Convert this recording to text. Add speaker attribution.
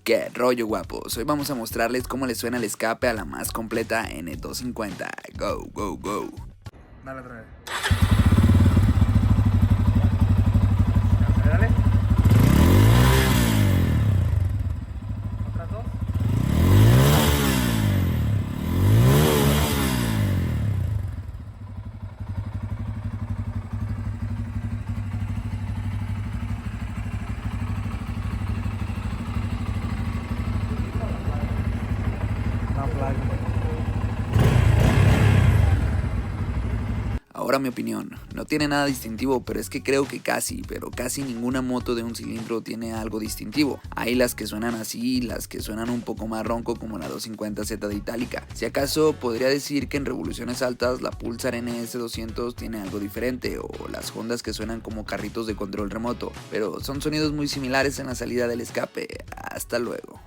Speaker 1: ¿Qué rollo, guapos? Hoy vamos a mostrarles cómo le suena el escape a la más completa N250. Go, go, go.
Speaker 2: Dale otra vez. Dale. Otras dos. Una placa.
Speaker 1: Ahora mi opinión, no tiene nada distintivo, pero es que creo que casi ninguna moto de un cilindro tiene algo distintivo. Hay las que suenan así, las que suenan un poco más ronco como la 250Z de Itálica. Si acaso podría decir que en revoluciones altas la Pulsar NS200 tiene algo diferente, o las Hondas que suenan como carritos de control remoto, pero son sonidos muy similares en la salida del escape. Hasta luego.